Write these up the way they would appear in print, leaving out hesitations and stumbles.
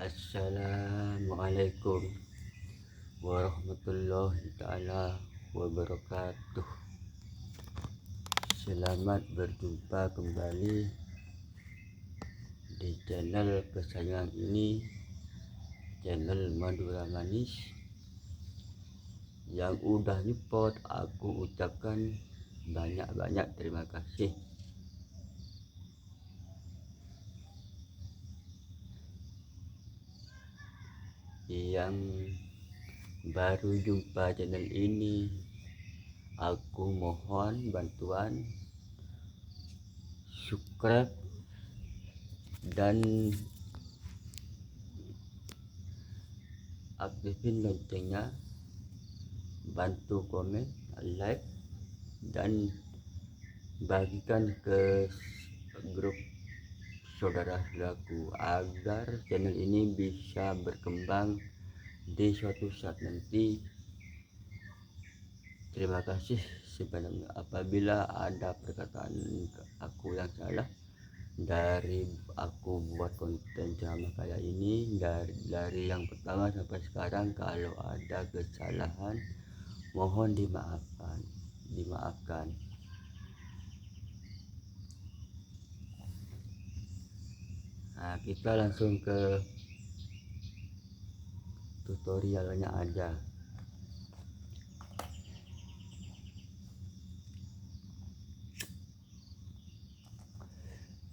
Assalamualaikum warahmatullahi ta'ala wabarakatuh. Selamat berjumpa kembali di channel kesayangan ini, channel Madura Manis. Yang udah nyupport aku ucapkan banyak-banyak terima kasih. Yang baru jumpa channel ini, aku mohon bantuan subscribe dan aktifin loncengnya, bantu komen, like, dan bagikan ke grup saudara-saudaraku agar channel ini bisa berkembang di suatu saat nanti. Terima kasih sebenarnya apabila ada perkataan aku yang salah dari aku buat konten ceramah kayak ini. Dari yang pertama sampai sekarang, kalau ada kesalahan mohon dimaafkan. Nah, kita langsung ke tutorialnya aja.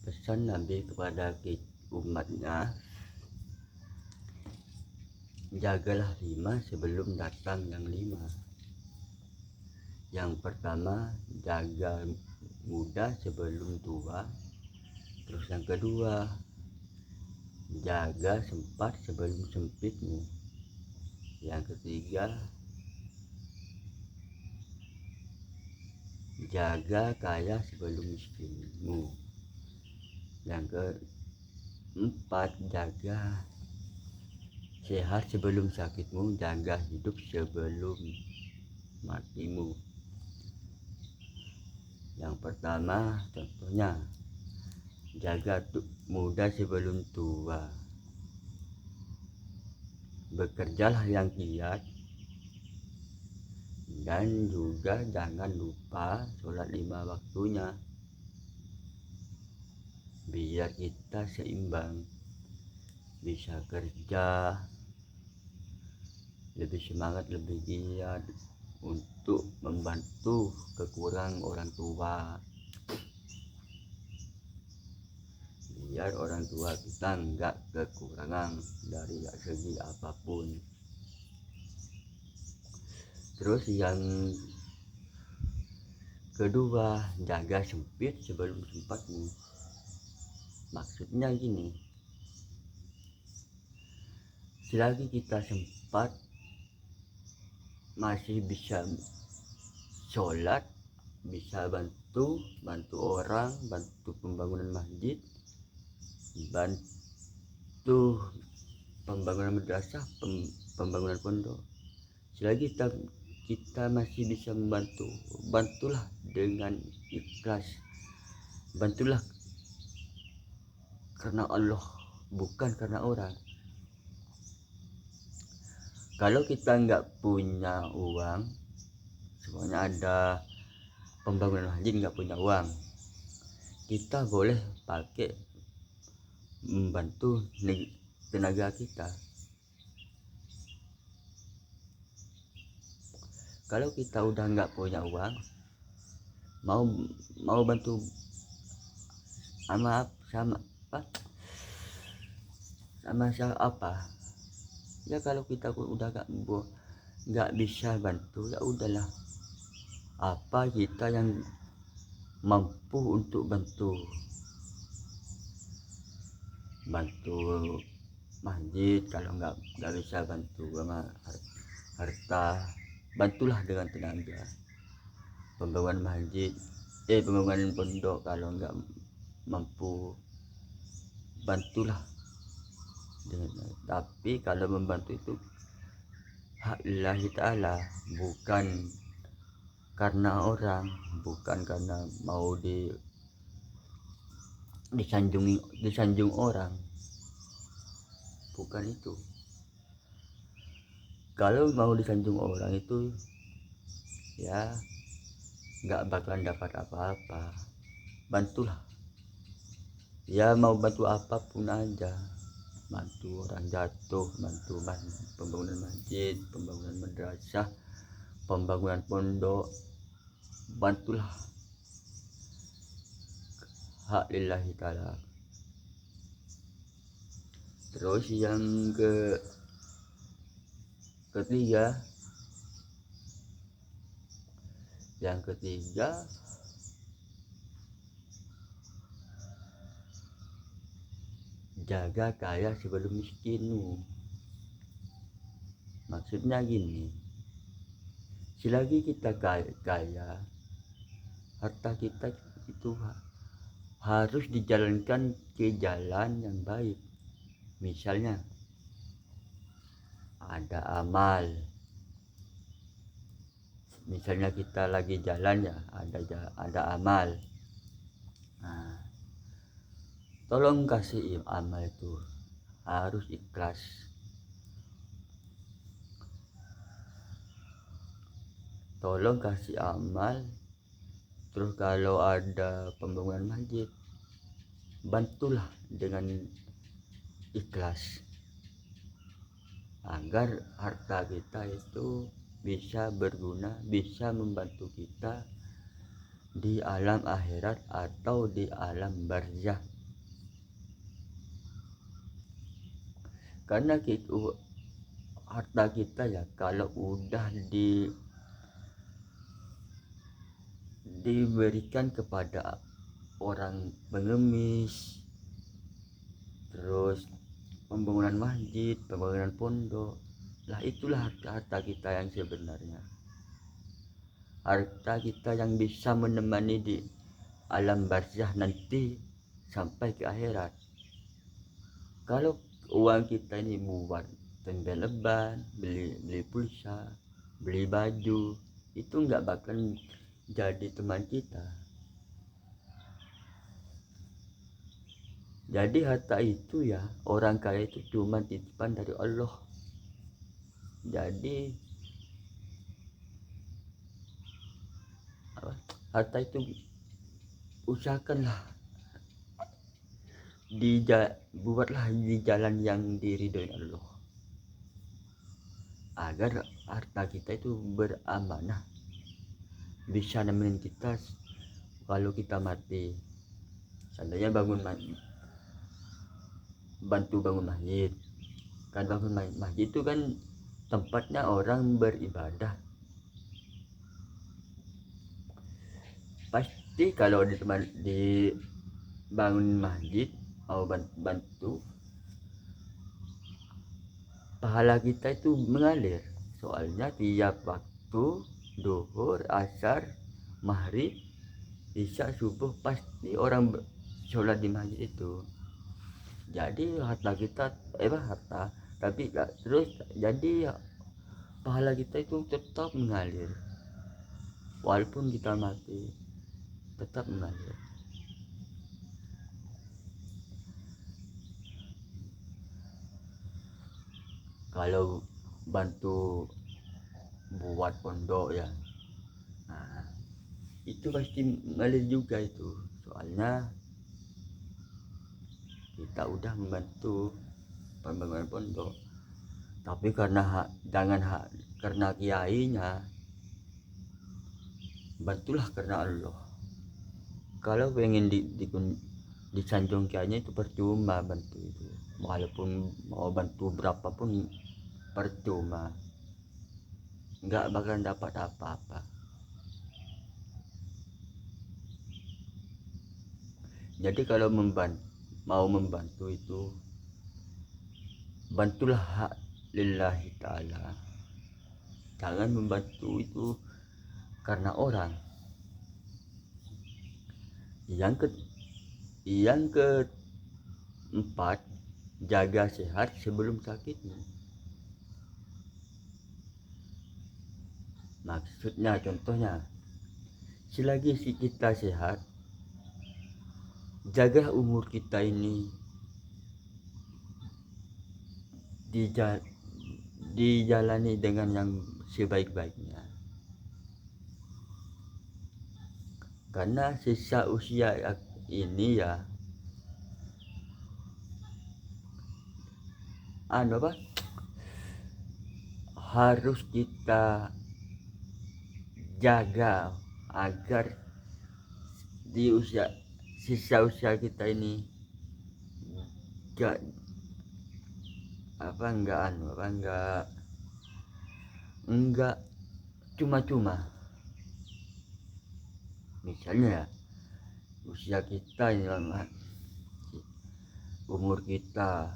Pesan Nabi kepada umatnya, jagalah 5 sebelum datang yang 5. Yang pertama, jaga muda sebelum tua. Terus yang kedua, jaga sempat sebelum sempitmu. Yang ketiga, jaga kaya sebelum miskinmu. Yang keempat, jaga sehat sebelum sakitmu, jaga hidup sebelum matimu. Yang pertama, contohnya, jaga muda sebelum tua. Bekerjalah yang giat, dan juga jangan lupa sholat 5 waktunya, biar kita seimbang, bisa kerja lebih semangat, lebih giat untuk membantu kekurangan orang tua, biar orang tua kita enggak kekurangan dari segi apapun. Terus yang kedua, jaga sempit sebelum sempatmu. Maksudnya gini, selagi kita sempat masih bisa sholat, bisa bantu orang, bantu pembangunan masjid, bantu pembangunan madrasah, pembangunan pondok. Selagi kita masih bisa membantu, bantulah dengan ikhlas, bantulah karena Allah, bukan karena orang. Kalau kita nggak punya uang, semuanya ada pembangunan masjid nggak punya uang, kita boleh pakai membantu tenaga kita. Kalau kita udah nggak punya uang, mau bantu sama apa ya, kalau kita udah nggak bisa bantu, ya udahlah, apa kita yang mampu untuk bantu masjid. Kalau nggak bisa bantu sama harta, bantulah dengan tenaga. Pembangunan masjid, pembangunan pondok, kalau nggak mampu, bantulah dengan. Tapi kalau membantu itu hak lillahi ta'ala, bukan karena orang, bukan karena mau disanjung orang, lakukan itu. Kalau mau disanjung orang itu ya nggak bakalan dapat apa-apa, bantulah. Ya mau bantu apapun aja, bantu orang jatuh, bantu pembangunan masjid, pembangunan madrasah, pembangunan pondok, bantulah, hak lillahi ta'ala. Terus yang ketiga jaga kaya sebelum miskin. Maksudnya gini, selagi kita kaya, harta kita itu harus dijalankan ke jalan yang baik. Misalnya ada amal, misalnya kita lagi jalan ya, ada amal. Nah, tolong kasih amal itu harus ikhlas. Tolong kasih amal. Terus kalau ada pembangunan masjid, bantulah dengan ikhlas agar harta kita itu bisa berguna, bisa membantu kita di alam akhirat atau di alam barzah. Karena harta kita ya kalau udah diberikan kepada orang pengemis, terus pembangunan masjid, pembangunan pondok, lah itulah harta kita yang sebenarnya. Harta kita yang bisa menemani di alam barzah nanti sampai ke akhirat. Kalau uang kita ini buat tenda leban, beli pulsa, beli baju, itu nggak bakal jadi teman kita. Jadi harta itu ya, orang kaya itu cuma titipan dari Allah. Jadi harta itu usahakanlah buatlah di jalan yang diridhoi Allah, agar harta kita itu beramanah, bisa nemenin kita kalau kita mati. Seandainya bantu bangun masjid, kan bangun masjid itu kan tempatnya orang beribadah. Pasti kalau dibangun masjid mau bantu, pahala kita itu mengalir. Soalnya tiap waktu duhur, asar, maghrib, isya, subuh pasti orang sholat di masjid itu. Jadi harta kita tapi terus jadi pahala kita itu tetap mengalir walaupun kita mati, tetap mengalir. Kalau bantu buat pondok ya, nah, itu pasti mengalir juga itu. Soalnya kita udah membantu pembangunan pondok, tapi karena karena kiainya, bantulah karena Allah. Kalau pengen disanjung kiainya itu percuma bantu itu, walaupun mau bantu berapapun percuma, nggak bakal dapat apa-apa. Jadi kalau mau membantu itu, bantulah hak lillahi ta'ala. Jangan membantu itu karena orang. Yang keempat, jaga sehat sebelum sakitnya. Maksudnya, contohnya, selagi kita sehat, jaga umur kita ini dija- dijalani dengan yang sebaik-baiknya, karena sisa usia ini ya harus kita jaga agar di sisa usia kita ini gak enggak cuma-cuma. Misalnya ya, usia kita ini, umur kita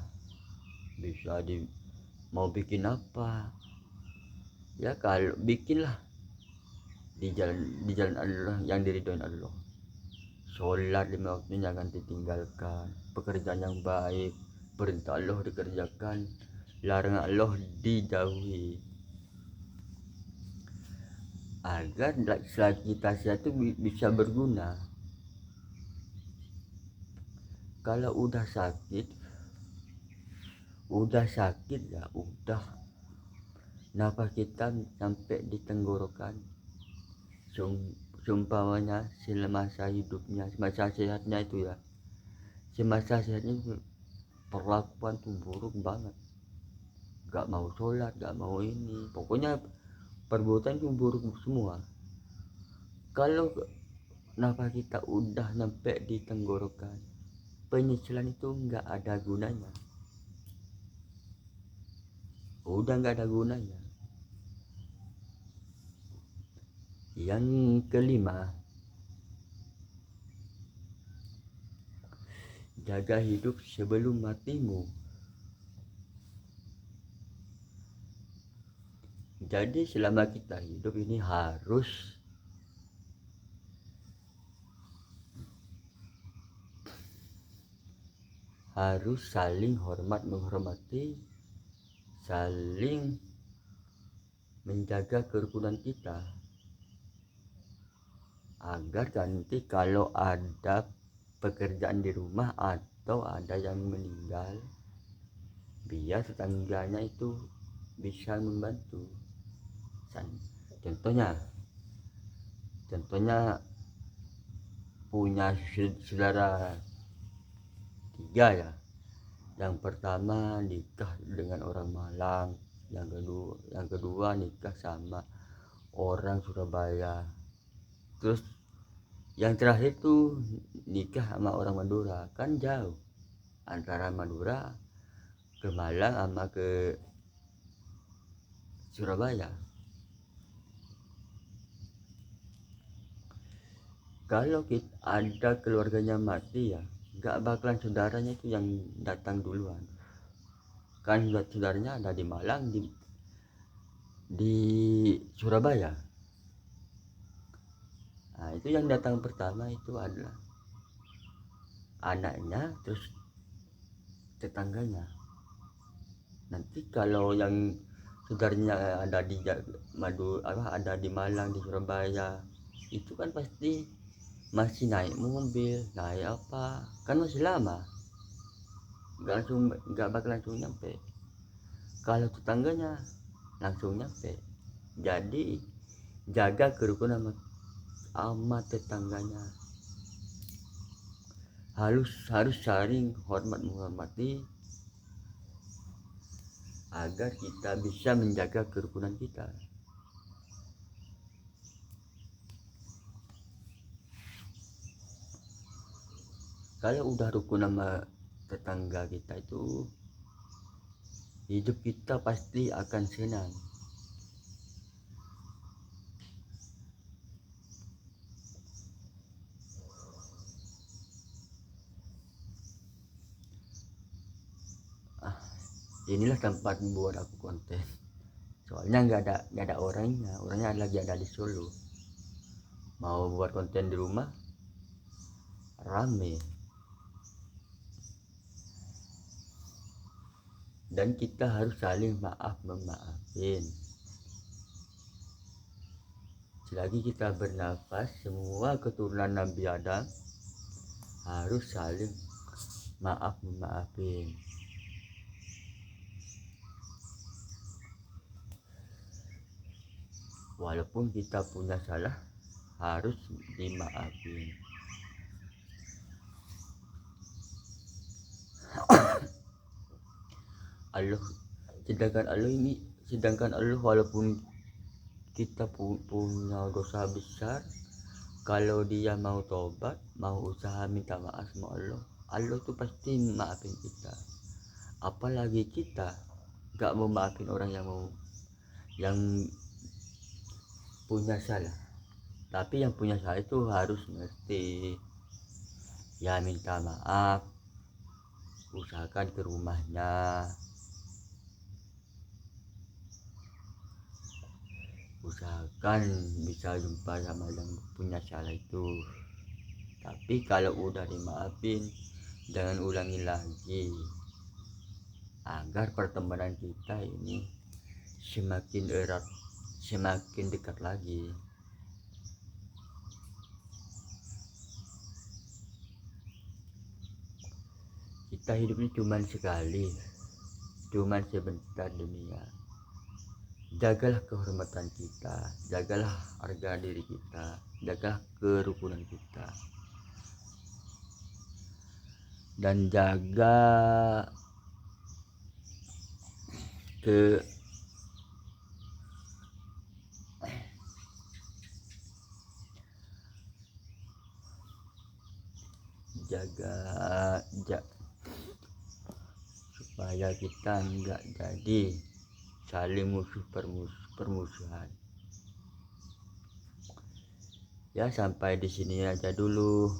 bisa mau bikin apa ya, kalau bikinlah di jalan Allah yang diridhoin Allah. Sholat 5 waktu jangan ditinggalkan, pekerjaan yang baik, perintah Allah dikerjakan, larangan Allah dijauhi, agar selagi kita sehat itu bisa berguna. Kalau udah sakit ya udah, nafas kita sampai di tenggorokan, seumpamanya semasa hidupnya, semasa sehatnya itu ya, semasa sehatnya perlakuan tuh buruk banget, gak mau sholat, gak mau ini, pokoknya perbuatan tuh buruk semua. Kalau nafas kita udah nyampe di tenggorokan, penyesalan itu nggak ada gunanya, udah nggak ada gunanya. Yang kelima, jaga hidup sebelum matimu. Jadi selama kita hidup ini harus saling hormat menghormati, saling menjaga kerukunan kita, agar nanti kalau ada pekerjaan di rumah atau ada yang meninggal, biar tetangganya itu bisa membantu. Contohnya punya saudara 3 ya. Yang pertama nikah dengan orang Malang, yang kedua nikah sama orang Surabaya, terus yang terakhir tuh nikah sama orang Madura. Kan jauh antara Madura ke Malang sama ke Surabaya. Kalau kita ada keluarganya mati ya, gak bakalan saudaranya itu yang datang duluan. Kan saudaranya ada di Malang, di Surabaya. Nah, itu yang datang pertama itu adalah anaknya, terus tetangganya. Nanti kalau yang saudaranya ada di ada di Malang, di Surabaya, itu kan pasti masih naik mobil, naik apa, kan masih lama, nggak bakal langsung nyampe. Kalau tetangganya langsung nyampe. Jadi jaga kerukunan sama tetangganya, harus saling hormat menghormati, agar kita bisa menjaga kerukunan kita. Kalau udah rukun sama tetangga kita itu, hidup kita pasti akan senang. Inilah tempat buat aku konten, soalnya nggak ada orangnya lagi ada di Solo. Mau buat konten di rumah rame, dan kita harus saling memaafin. Selagi kita bernafas, semua keturunan Nabi Adam harus saling memaafin. walaupun kita punya salah harus dimaafin. Allah sedangkan Allah walaupun kita punya dosa besar, kalau dia mau tobat, mau usaha minta maaf sama Allah tuh pasti maafin kita. Apalagi kita gak mau maafin orang yang punya salah. Tapi yang punya salah itu harus ngerti, ya minta maaf, usahakan ke rumahnya, usahakan bisa jumpa sama yang punya salah itu. Tapi kalau udah dimaafin, jangan ulangi lagi, agar pertemanan kita ini semakin erat, semakin dekat lagi. Kita hidup ini cuma sekali, cuma sebentar dunia. Jagalah kehormatan kita, jagalah harga diri kita, jagalah kerukunan kita, dan jaga supaya kita enggak jadi saling permusuhan. Ya, sampai di sini aja dulu,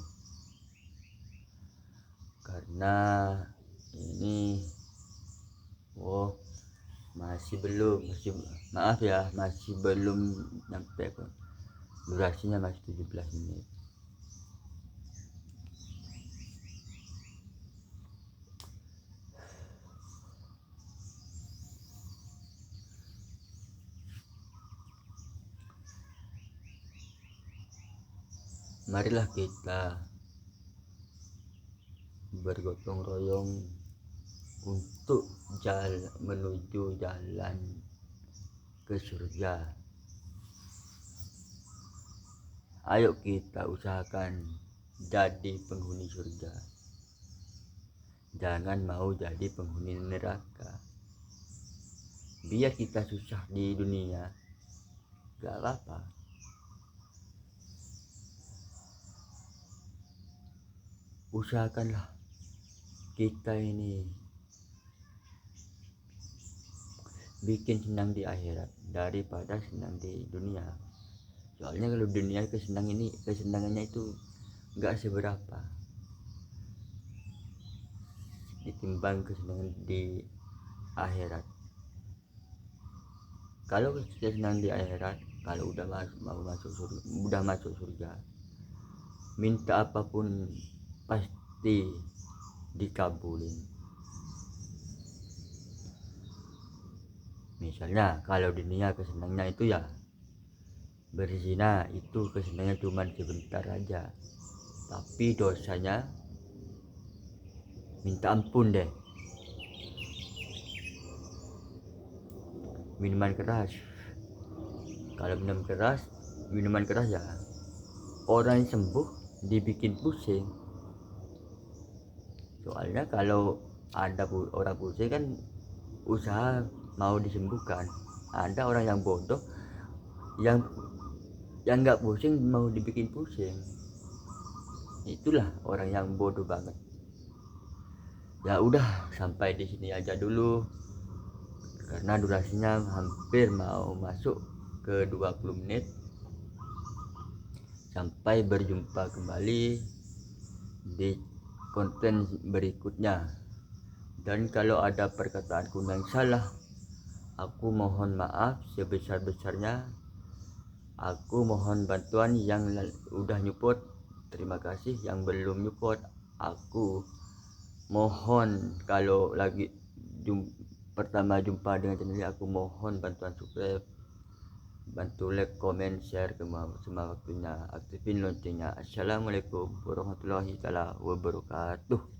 karena ini maaf ya, masih belum nyampe kok, durasinya masih 17 menit. Marilah kita bergotong royong untuk menuju jalan ke surga. Ayo kita usahakan jadi penghuni surga, jangan mau jadi penghuni neraka. Biar kita susah di dunia, gak apa-apa. Usahakanlah kita ini bikin senang di akhirat daripada senang di dunia. Soalnya kalau dunia kesenangannya itu gak seberapa ditimbang kesenangan di akhirat. Kalau kita senang di akhirat, kalau udah masuk surga, minta apapun pasti dikabulin. Misalnya kalau dunia kesenangannya itu ya berzina, itu kesenangannya cuma sebentar aja, tapi dosanya minta ampun deh. Minuman keras, kalau minuman keras ya orang yang sembuh dibikin pusing. Soalnya kalau ada orang pusing kan usaha mau disembuhkan. Ada orang yang bodoh yang nggak pusing mau dibikin pusing. Itulah orang yang bodoh banget. Ya udah, sampai di sini aja dulu, karena durasinya hampir mau masuk ke 20 menit. Sampai berjumpa kembali di konten berikutnya. Dan kalau ada perkataanku yang salah, aku mohon maaf sebesar-besarnya. Aku mohon bantuan yang udah nyupport, terima kasih. Yang belum nyupport, aku mohon kalau lagi pertama jumpa dengan channel ini, aku mohon bantuan subscribe, bantu like, comment, share semua waktunya, aktifin loncengnya. Assalamualaikum warahmatullahi wabarakatuh.